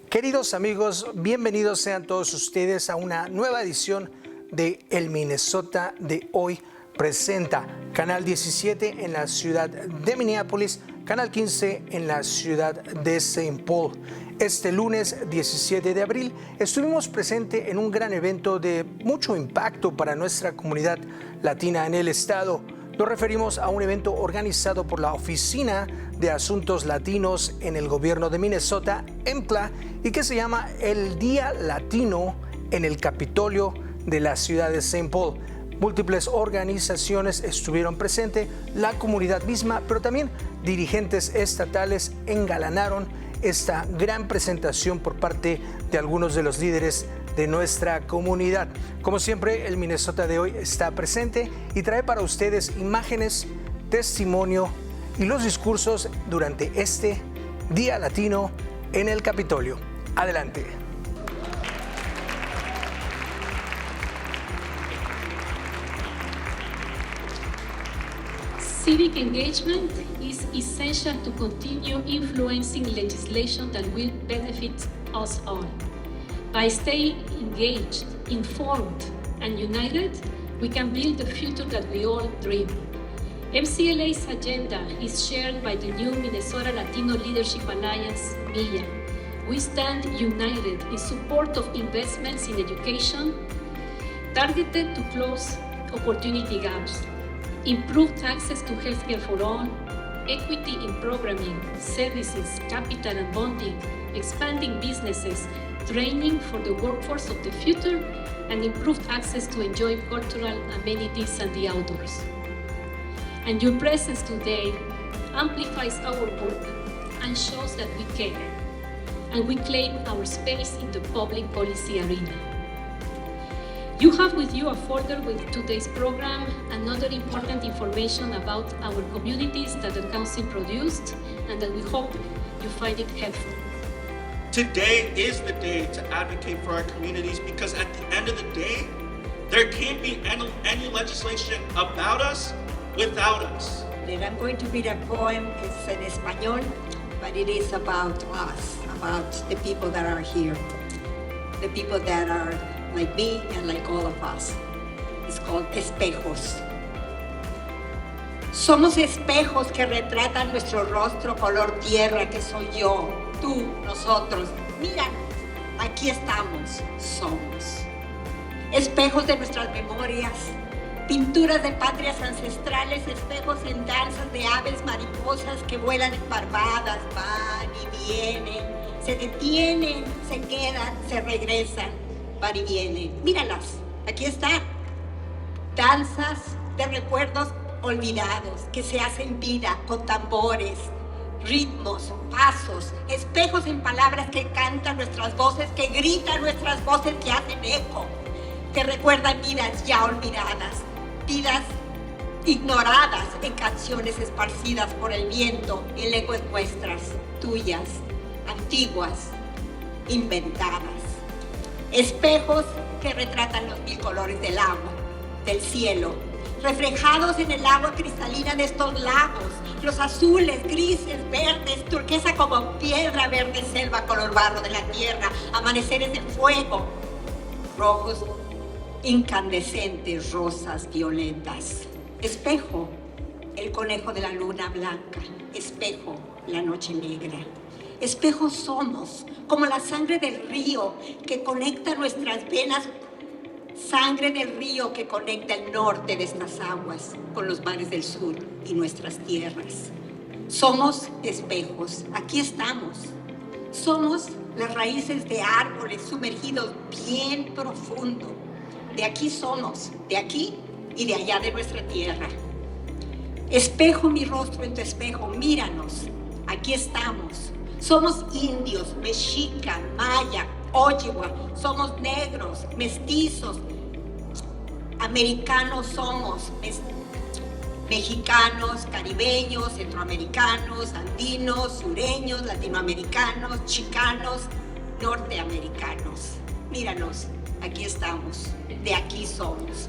Queridos amigos, bienvenidos sean todos ustedes a una nueva edición de El Minnesota de hoy presenta. Canal 17 en la ciudad de Minneapolis, Canal 15 en la ciudad de St. Paul. Este lunes 17 de abril estuvimos presentes en un gran evento de mucho impacto para nuestra comunidad latina en el estado. Nos referimos a un evento organizado por la Oficina de Asuntos Latinos en el gobierno de Minnesota, MNHoy, y que se llama el Día Latino en el Capitolio de la ciudad de St. Paul. Múltiples organizaciones estuvieron presentes, la comunidad misma, pero también dirigentes estatales engalanaron esta gran presentación por parte de algunos de los líderes de nuestra comunidad. Como siempre, el Minnesota de hoy está presente y trae para ustedes imágenes, testimonio y los discursos durante este Día Latino en el Capitolio. Adelante. Civic engagement is essential to continue influencing legislation that will benefit us all. By staying engaged, informed, and united, we can build the future that we all dream. MCLA's agenda is shared by the new Minnesota Latino Leadership Alliance, MILA. We stand united in support of investments in education targeted to close opportunity gaps, improved access to healthcare for all, equity in programming, services, capital and bonding, expanding businesses, training for the workforce of the future, and improved access to enjoy cultural amenities and the outdoors. And your presence today amplifies our work and shows that we care, and we claim our space in the public policy arena. You have with you a folder with today's program and other important information about our communities that the Council produced, and that we hope you find it helpful. Today is the day to advocate for our communities, because at the end of the day, there can't be any legislation about us without us. And I'm going to read a poem. It's in Espanol, but it is about us, about the people that are here, the people that are like me and like all of us. It's called Espejos. Somos espejos que retratan nuestro rostro color tierra, que soy yo, tú, nosotros. Míranos, aquí estamos, somos. Espejos de nuestras memorias, pinturas de patrias ancestrales, espejos en danzas de aves mariposas que vuelan embarbadas, van y vienen, se detienen, se quedan, se regresan, van y vienen. Míralas, aquí están. Danzas de recuerdos olvidados que se hacen vida con tambores, ritmos, pasos, espejos en palabras que cantan nuestras voces, que gritan nuestras voces, que hacen eco, que recuerdan vidas ya olvidadas, vidas ignoradas en canciones esparcidas por el viento en lenguas nuestras, tuyas, antiguas, inventadas. Espejos que retratan los mil colores del agua, del cielo, reflejados en el agua cristalina de estos lagos, los azules, grises, verdes, turquesa como piedra, verde selva, color barro de la tierra, amaneceres de fuego, rojos incandescentes, rosas violentas. Espejo, el conejo de la luna blanca. Espejo, la noche negra. Espejos somos, como la sangre del río que conecta nuestras venas, sangre del río que conecta el norte de estas aguas con los mares del sur y nuestras tierras. Somos espejos, aquí estamos. Somos las raíces de árboles sumergidos bien profundo. De aquí somos, de aquí y de allá de nuestra tierra. Espejo mi rostro en tu espejo, míranos, aquí estamos. Somos indios, mexica, maya, Ojibwa, somos negros, mestizos, americanos somos, mexicanos, caribeños, centroamericanos, andinos, sureños, latinoamericanos, chicanos, norteamericanos. Míranos, aquí estamos, de aquí somos.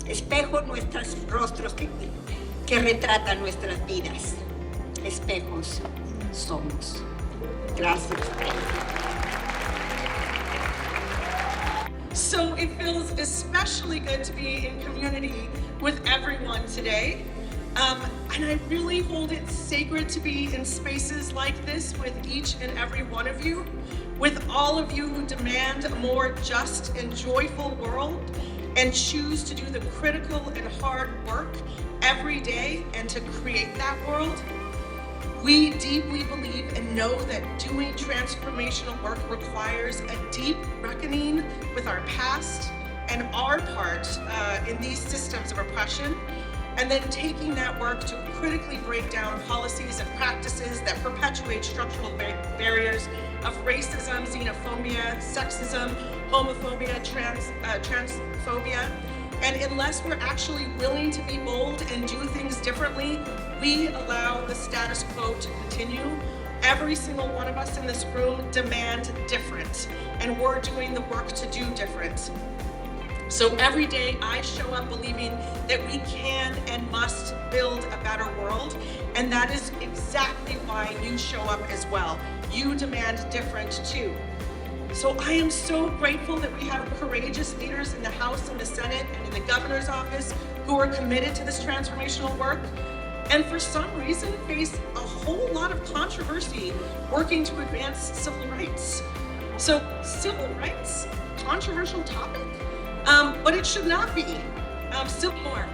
Espejo nuestros rostros que retratan nuestras vidas. Espejos somos. Gracias. So it feels especially good to be in community with everyone today. And I really hold it sacred to be in spaces like this with each and every one of you, with all of you who demand a more just and joyful world and choose to do the critical and hard work every day and to create that world. We deeply believe and know that doing transformational work requires a deep reckoning with our past and our part in these systems of oppression, and then taking that work to critically break down policies and practices that perpetuate structural barriers of racism, xenophobia, sexism, homophobia, transphobia. And unless we're actually willing to be bold and do things differently, we allow the status quo to continue. Every single one of us in this room demand different, and we're doing the work to do different. So every day I show up believing that we can and must build a better world, and that is exactly why you show up as well. You demand different too. So I am so grateful that we have courageous leaders in the House and the Senate and in the governor's office who are committed to this transformational work, and for some reason face a whole lot of controversy working to advance civil rights. So civil rights, controversial topic, but it should not be. Civil war.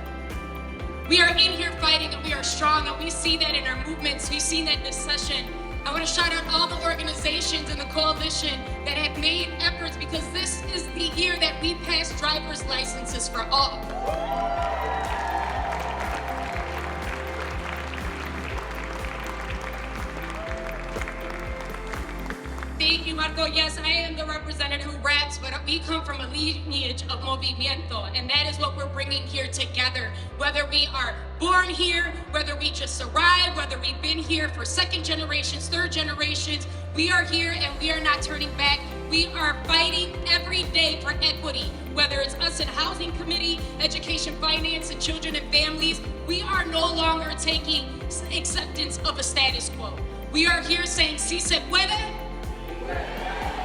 We are in here fighting and we are strong, and we see that in our movements. We've seen that in this session. I want to shout out all the organizations in the coalition that have made efforts, because this is the year that we pass driver's licenses for all. Thank you, Marco. Yes, I am the representative who raps, but we come from a lineage of movimiento, and that is what we're bringing here together. Whether we are born here, whether we just arrived, whether we've been here for second generations, third generations, we are here and we are not turning back. We are fighting every day for equity, whether it's us in Housing Committee, Education, Finance, and Children and Families. We are no longer taking acceptance of a status quo. We are here saying, si se puede,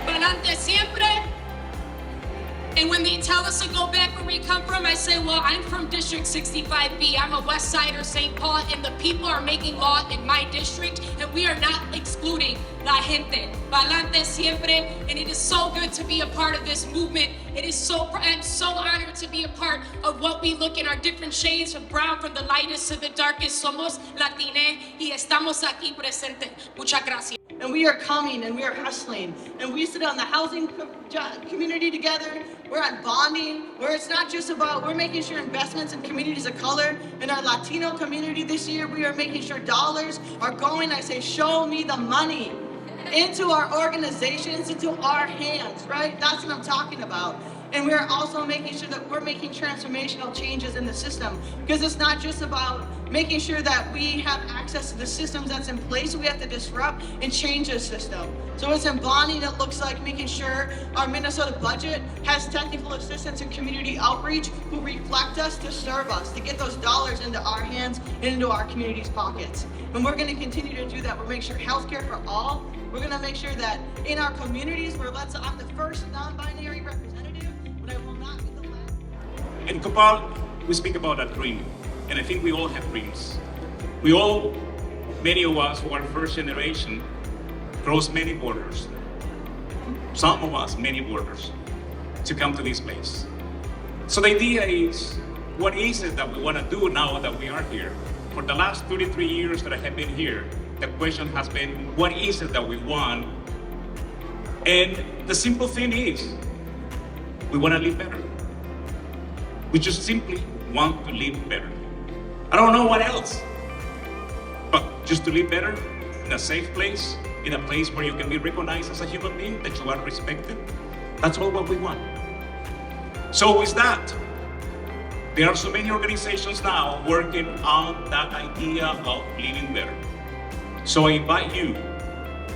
Presenta siempre. And when they tell us to go back where we come from, I say, well, I'm from District 65B. I'm a West Sider, St. Paul, and the people are making law in my district, and we are not excluding la gente. Pa'lante siempre. And it is so good to be a part of this movement. I'm so honored to be a part of what we look in our different shades, from brown, from the lightest to the darkest. Somos Latine y estamos aquí presentes. Muchas gracias. And we are coming and we are hustling, and we sit on the housing community together. We're on bonding, where it's not just about, we're making sure investments in communities of color. In our Latino community this year, we are making sure dollars are going, I say, show me the money, into our organizations, into our hands, right? That's what I'm talking about. And we're also making sure that we're making transformational changes in the system, because it's not just about making sure that we have access to the systems that's in place. We have to disrupt and change the system. So it's embodying, it looks like making sure our Minnesota budget has technical assistance and community outreach who reflect us to serve us, to get those dollars into our hands and into our community's pockets. And we're going to continue to do that. We'll make sure healthcare for all. We're going to make sure that in our communities, I'm the first non-binary representative, but I will not be the last. In Copal, we speak about a dream, and I think we all have dreams. Many of us who are first generation, cross many borders. Some of us, many borders, to come to this place. So the idea is, what is it that we want to do now that we are here? For the last 33 years that I have been here, the question has been, what is it that we want? And the simple thing is, we want to live better. We just simply want to live better. I don't know what else, but just to live better in a safe place, in a place where you can be recognized as a human being, that you are respected. That's all what we want. So with that, there are so many organizations now working on that idea of living better. So I invite you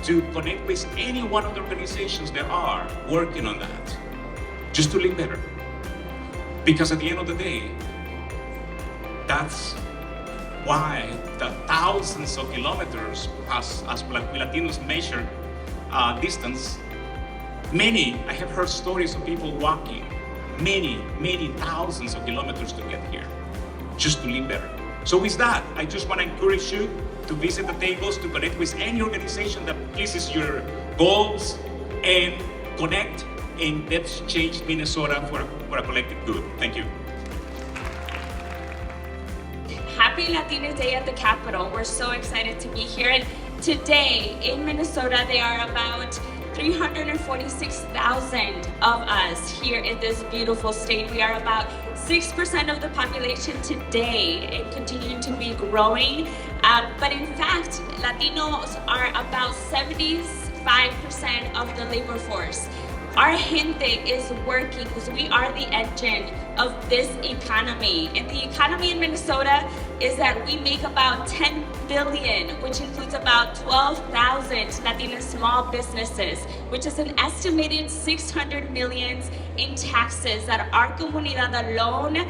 to connect with any one of the organizations that are working on that, just to live better. Because at the end of the day, that's why the thousands of kilometers, as Latinos measure distance, I have heard stories of people walking many thousands of kilometers to get here, just to live better. So with that, I just want to encourage you to visit the tables, to connect with any organization that pleases your goals, and connect, and let's change Minnesota for a collective good. Thank you. Happy Latino Day at the Capitol. We're so excited to be here. And today in Minnesota, there are about 346,000 of us here in this beautiful state. We are about 6% of the population today and continuing to be growing. But in fact, Latinos are about 75% of the labor force. Our gente is working because we are the engine of this economy. And the economy in Minnesota is that we make about 10 billion, which includes about 12,000 Latina small businesses, which is an estimated 600 million in taxes that our comunidad alone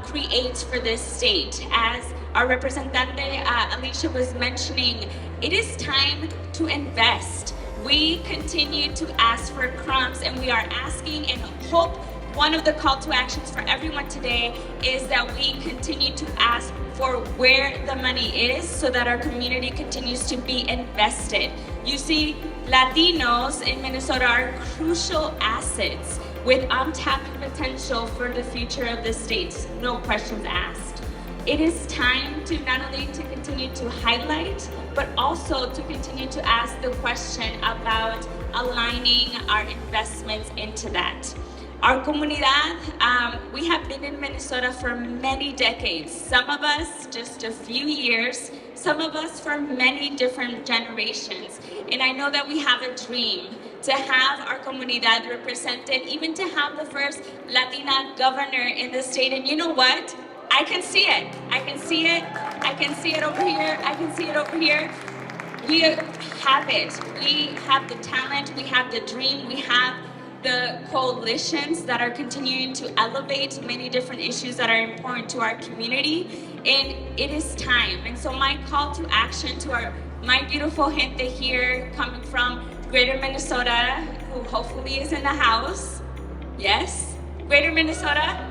creates for this state. As our Representante Alicia was mentioning, it is time to invest. We continue to ask for crumbs, and we are asking and hope one of the call to actions for everyone today is that we continue to ask for where the money is so that our community continues to be invested. You see, Latinos in Minnesota are crucial assets with untapped potential for the future of the state, no questions asked. It is time to not only to continue to highlight, but also to continue to ask the question about aligning our investments into that. Our comunidad, we have been in Minnesota for many decades. Some of us just a few years, some of us for many different generations. And I know that we have a dream to have our comunidad represented, even to have the first Latina governor in the state. And you know what? I can see it. I can see it. I can see it over here. I can see it over here. We have it. We have the talent. We have the dream. We have the coalitions that are continuing to elevate many different issues that are important to our community. And it is time. And so my call to action to my beautiful gente here coming from Greater Minnesota, who hopefully is in the house. Yes, Greater Minnesota.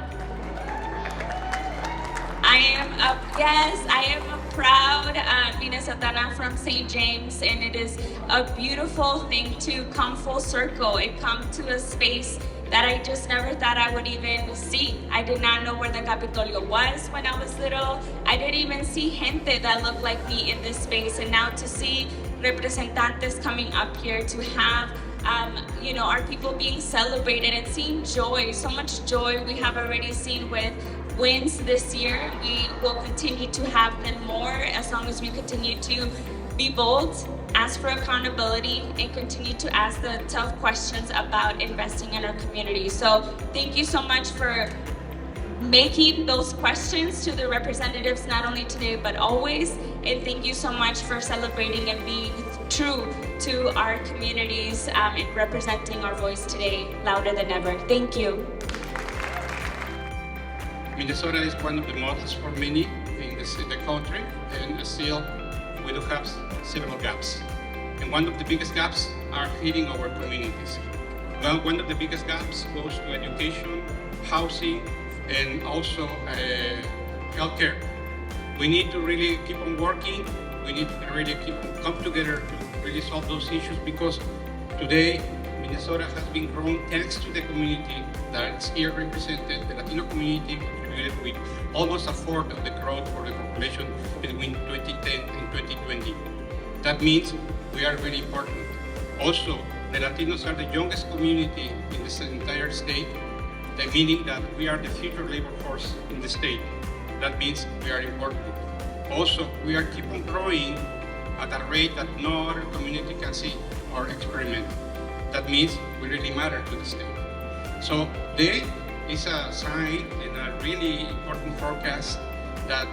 I am a proud Minnesotana from St. James, and it is a beautiful thing to come full circle and come to a space that I just never thought I would even see. I did not know where the Capitolio was when I was little. I didn't even see gente that looked like me in this space, and now to see representantes coming up here to have our people being celebrated and seeing joy, so much joy we have already seen with wins this year. We will continue to have them more as long as we continue to be bold, ask for accountability, and continue to ask the tough questions about investing in our community. So thank you so much for making those questions to the representatives, not only today, but always. And thank you so much for celebrating and being true to our communities and representing our voice today louder than ever. Thank you. Minnesota is one of the models for many in the country, and still we do have several gaps. And one of the biggest gaps are hitting our communities. Well, one of the biggest gaps goes to education, housing, and also healthcare. We need to really keep on working. We need to really come together to really solve those issues, because today Minnesota has been grown thanks to the community that's here represented. The Latino community contributed with almost a fourth of the growth for the population between 2010 and 2020. That means we are really important. Also, the Latinos are the youngest community in the entire state, meaning that we are the future labor force in the state. That means we are important. Also, we are keep on growing at a rate that no other community can see or experiment. That means we really matter to the state. So there is a sign and a really important forecast that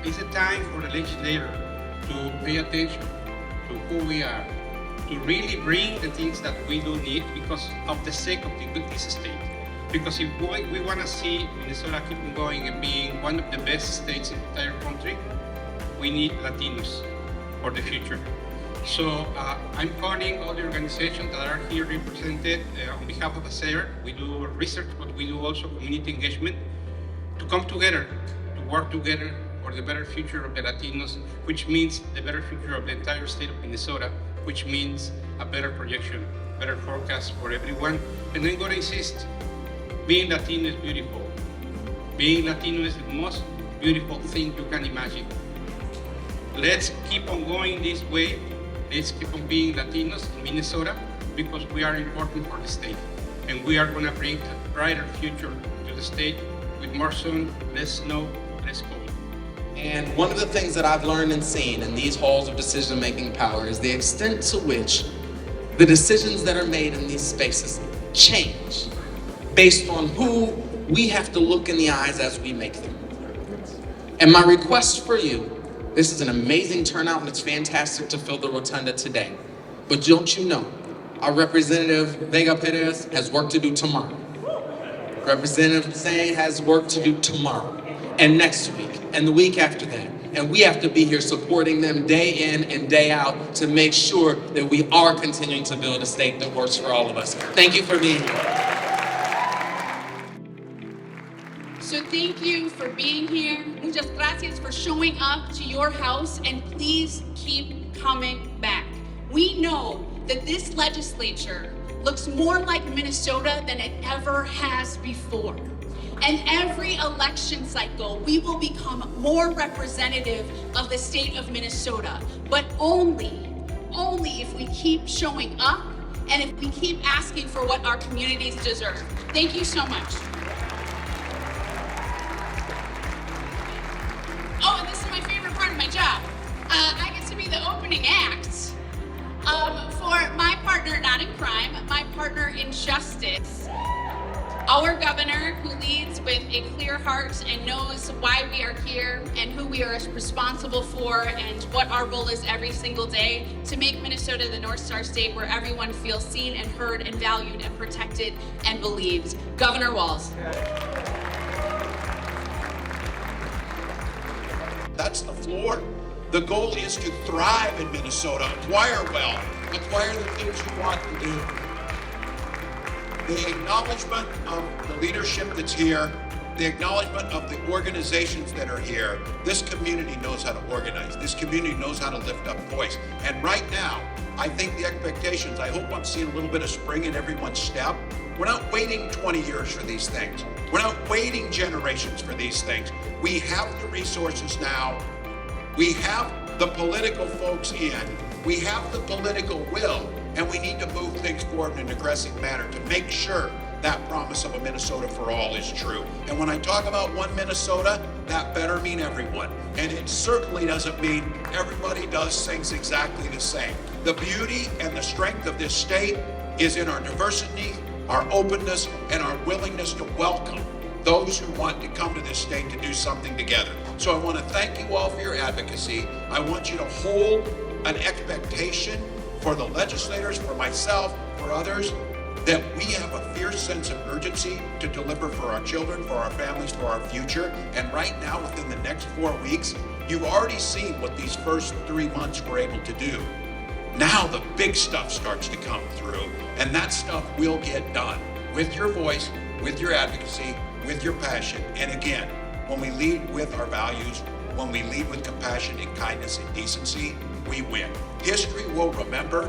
it's a time for the legislator to pay attention to who we are, to really bring the things that we do need because of the sake of this state. Because if we want to see Minnesota keep on going and being one of the best states in the entire country, we need Latinos for the future. So I'm calling all the organizations that are here represented on behalf of ASER. We do research, but we do also community engagement, to come together, to work together for the better future of the Latinos, which means the better future of the entire state of Minnesota, which means a better projection, better forecast for everyone. And I'm going to insist, being Latino is beautiful. Being Latino is the most beautiful thing you can imagine. Let's keep on going this way. Let's keep on being Latinos in Minnesota, because we are important for the state. And we are going to bring a brighter future to the state with more sun, less snow, less cold. And one of the things that I've learned and seen in these halls of decision-making power is the extent to which the decisions that are made in these spaces change based on who we have to look in the eyes as we make them. And my request for you, this is an amazing turnout and it's fantastic to fill the rotunda today. But don't you know, our Representative Vega Perez has work to do tomorrow. Representative Zane has work to do tomorrow and next week and the week after that. And we have to be here supporting them day in and day out to make sure that we are continuing to build a state that works for all of us. Thank you for being here. So thank you for being here. Muchas gracias for showing up to your house, and please keep coming back. We know that this legislature looks more like Minnesota than it ever has before. And every election cycle, we will become more representative of the state of Minnesota, but only if we keep showing up and if we keep asking for what our communities deserve. Thank you so much. Oh, and this is my favorite part of my job. I get to be the opening act for my partner, not in crime, my partner in justice. Our governor, who leads with a clear heart and knows why we are here and who we are responsible for and what our role is every single day to make Minnesota the North Star state where everyone feels seen and heard and valued and protected and believed. Governor Walz. That's the floor. The goal is to thrive in Minnesota, acquire wealth, acquire the things you want to do. The acknowledgement of the leadership that's here, the acknowledgement of the organizations that are here. This community knows how to organize. This community knows how to lift up voice. And right now, I think the expectations, I hope I'm seeing a little bit of spring in everyone's step. We're not waiting 20 years for these things. We're not waiting generations for these things. We have the resources now. We have the political folks in. We have the political will, and we need to move things forward in an aggressive manner to make sure that promise of a Minnesota for all is true. And when I talk about one Minnesota, that better mean everyone. And it certainly doesn't mean everybody does things exactly the same. The beauty and the strength of this state is in our diversity, our openness, and our willingness to welcome those who want to come to this state to do something together. So I want to thank you all for your advocacy. I want you to hold an expectation for the legislators, for myself, for others, that we have a fierce sense of urgency to deliver for our children, for our families, for our future. And right now, within the next 4 weeks, you've already seen what these first 3 months were able to do. Now the big stuff starts to come through, and that stuff will get done with your voice, with your advocacy, with your passion. And again, when we lead with our values, when we lead with compassion and kindness and decency, we win. History will remember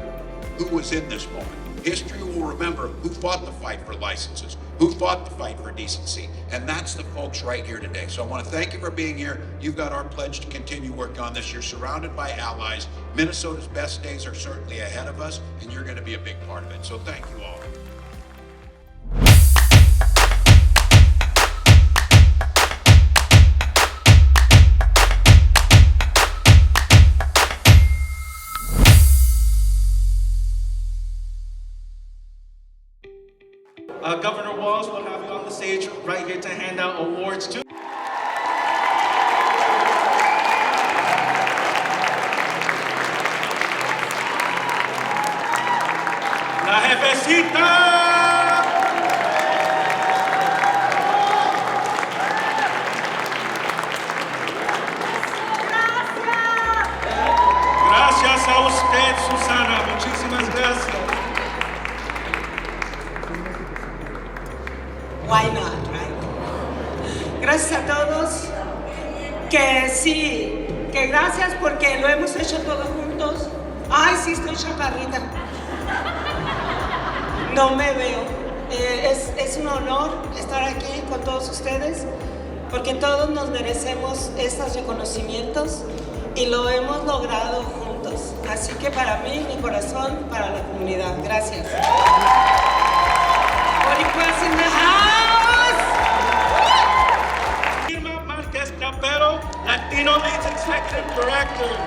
who was in this moment. History will remember who fought the fight for licenses, who fought the fight for decency, and that's the folks right here today. So I want to thank you for being here. You've got our pledge to continue working on this. You're surrounded by allies. Minnesota's best days are certainly ahead of us, and you're going to be a big part of it. So thank you all. Governor Walz will have you on the stage right here to hand out awards to. La jefecita. Gracias a usted, Gracias. Why not, right? Gracias a todos. Que sí, que gracias porque lo hemos hecho todos juntos. Ay, sí, estoy chaparrita. No me veo. Es un honor estar aquí con todos ustedes porque todos nos merecemos estos reconocimientos y lo hemos logrado juntos. Así que para mí, mi corazón, para la comunidad. Gracias. Boricuas in the house. Irma Márquez Capero, Latino Leads Executive Director.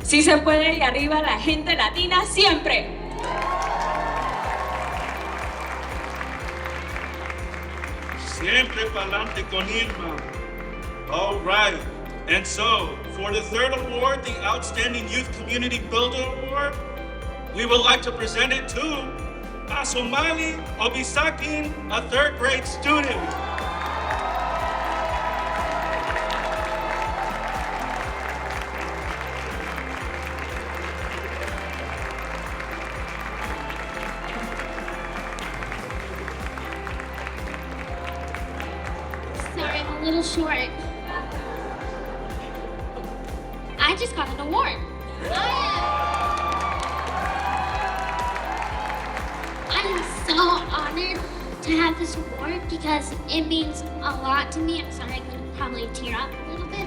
Sí se puede y arriba la gente latina siempre. Siempre pa'lante con Irma. All right. And so, for the third award, the Outstanding Youth Community Builder Award, we would like to present it to Asomali Obisakin, a third grade student. Sorry, I'm a little short. I just got an award. I am so honored to have this award because it means a lot to me. I'm sorry, I'm gonna probably tear up a little bit.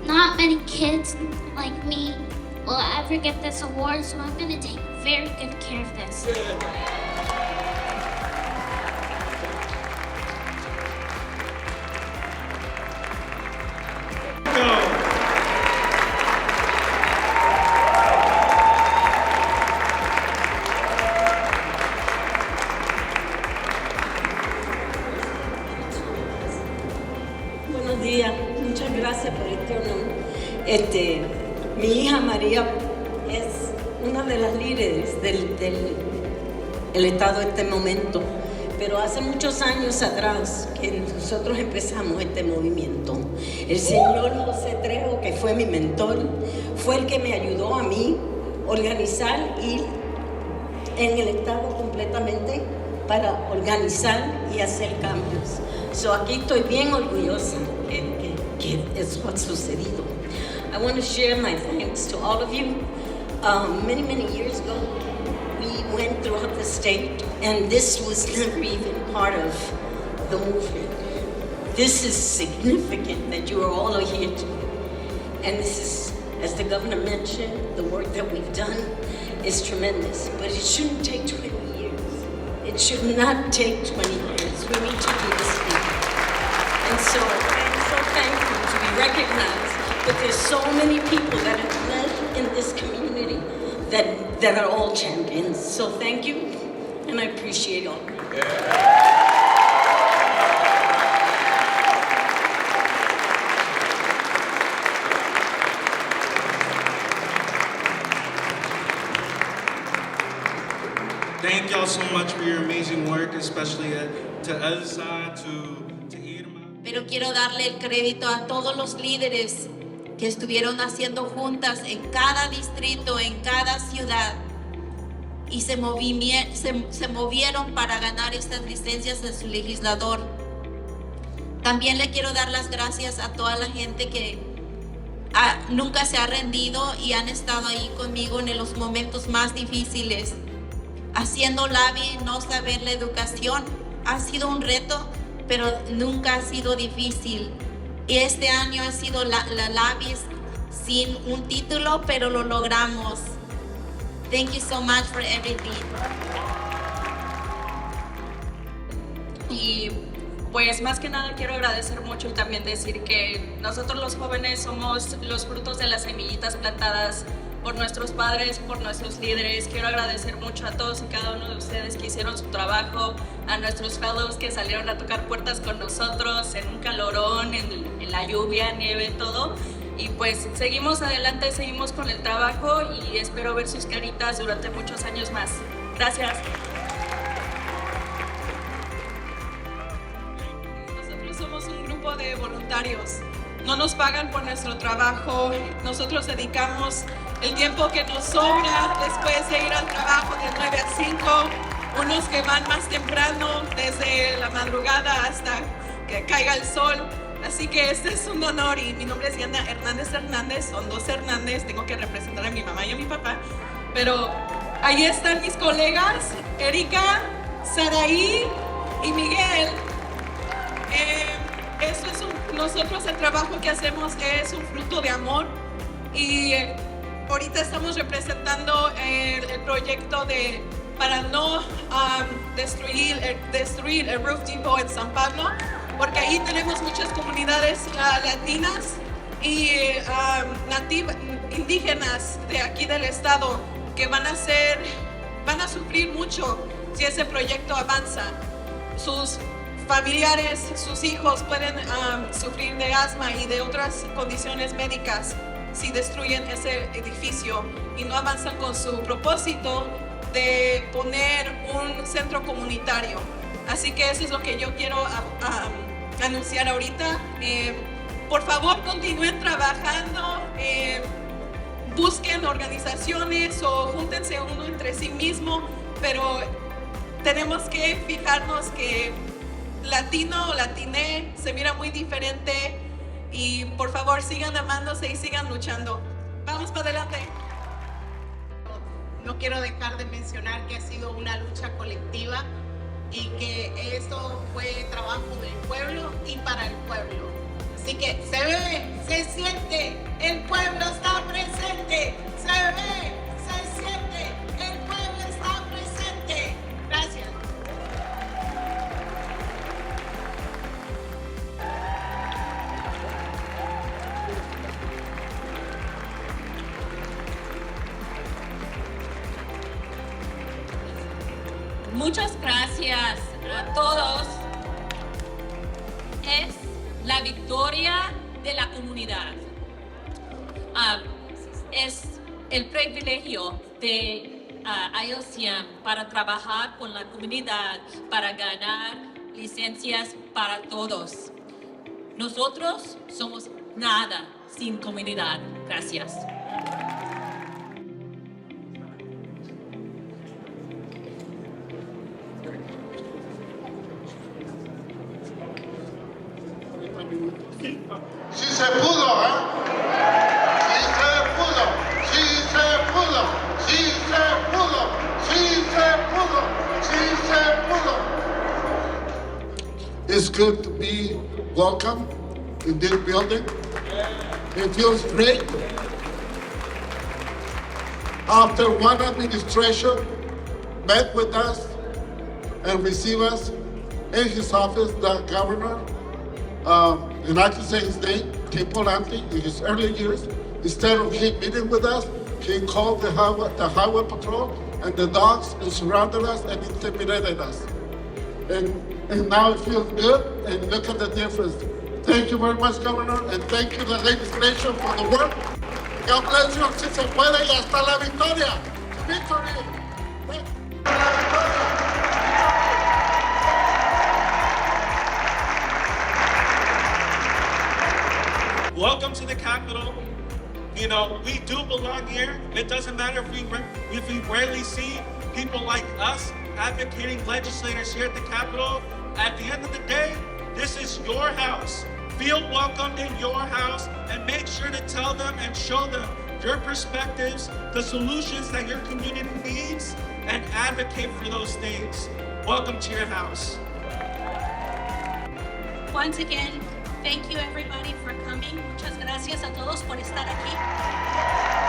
Not many kids like me will ever get this award, so I'm gonna take very good care of this. Buenos días, muchas gracias por este honor. Mi hija María es una de las líderes del Estado en este momento, pero hace muchos años atrás que nosotros empezamos este movimiento. El señor José Trejo, que fue mi mentor, fue el que me ayudó a mí a organizar y en el Estado completamente para organizar y hacer cambios. Aquí estoy bien orgullosa que eso ha sucedido. I want to share my thanks to all of you. Many years ago, we went throughout the state, and this was never even part of the movement. This is significant that you are all here today. And this is, as the governor mentioned, the work that we've done is tremendous, but it shouldn't take 20 years. It should not take 20 years. We need to do this now. And so I'm so thankful to be recognized that there's so many people that have led in this community that are all champions. So thank you, and I appreciate all of you. Thank y'all so much for your amazing work, especially to Elsa, to Irma. Pero quiero darle el crédito a todos los líderes que estuvieron haciendo juntas en cada distrito, en cada ciudad, y se movieron para ganar estas licencias de su legislador. También le quiero dar las gracias a toda la gente que nunca se ha rendido y han estado ahí conmigo en los momentos más difíciles. Haciendo lobby, no saber la educación ha sido un reto, pero nunca ha sido difícil. Y este año ha sido la lobby sin un título, pero lo logramos. Thank you so much for everything. Y pues más que nada quiero agradecer mucho y también decir que nosotros los jóvenes somos los frutos de las semillitas plantadas por nuestros padres, por nuestros líderes. Quiero agradecer mucho a todos y cada uno de ustedes que hicieron su trabajo, a nuestros fellows que salieron a tocar puertas con nosotros en un calorón, en la lluvia, nieve, todo. Y pues seguimos adelante, seguimos con el trabajo y espero ver sus caritas durante muchos años más. Gracias. de voluntarios. No nos pagan por nuestro trabajo. Nosotros dedicamos el tiempo que nos sobra después de ir al trabajo de 9 a 5. Unos que van más temprano, desde la madrugada hasta que caiga el sol. Así que este es un honor y mi nombre es Diana Hernández, son dos Hernández, tengo que representar a mi mamá y a mi papá. Pero ahí están mis colegas, Erika, Saraí y Miguel. Nosotros el trabajo que hacemos es un fruto de amor y ahorita estamos representando el proyecto para no destruir el Roof Depot en San Pablo, porque ahí tenemos muchas comunidades latinas y indígenas de aquí del estado que van a sufrir mucho si ese proyecto avanza. Sus familiares, sus hijos pueden sufrir de asma y de otras condiciones médicas si destruyen ese edificio y no avanzan con su propósito de poner un centro comunitario. Así que eso es lo que yo quiero anunciar ahorita. Por favor, continúen trabajando, busquen organizaciones o júntense uno entre sí mismo, pero tenemos que fijarnos que latino o latiné se mira muy diferente y por favor sigan amándose y sigan luchando. Vamos para adelante. No quiero dejar de mencionar que ha sido una lucha colectiva y que esto fue trabajo del pueblo y para el pueblo. Así que se ve, se siente, el pueblo está presente, se ve, se siente, el pueblo está presente. Gracias. Muchas gracias a todos. Es la victoria de la comunidad. Es el privilegio de ILCM para trabajar con la comunidad, para ganar licencias para todos. Nosotros somos nada sin comunidad. Gracias. Sí se pudo, ¿eh? Sí se pudo, sí se pudo, sí se pudo, sí se pudo, sí se pudo. It's good to be welcome in this building. It feels great. After one administration met with us and received us in his office, the governor, and I can say his name, Tim Polante, in his early years, instead of him meeting with us, he called the highway patrol and the dogs and surrounded us and intimidated us. And now it feels good, and look at the difference. Thank you very much, Governor, and thank you, the legislation, for the work. God bless you, si se puede, y hasta la victoria. Victory! Welcome to the Capitol. You know, we do belong here. It doesn't matter if we rarely see people like us advocating legislators here at the Capitol. At the end of the day, this is your house. Feel welcomed in your house and make sure to tell them and show them your perspectives, the solutions that your community needs, and advocate for those things. Welcome to your house. Once again, thank you everybody for coming. Muchas gracias a todos por estar aquí.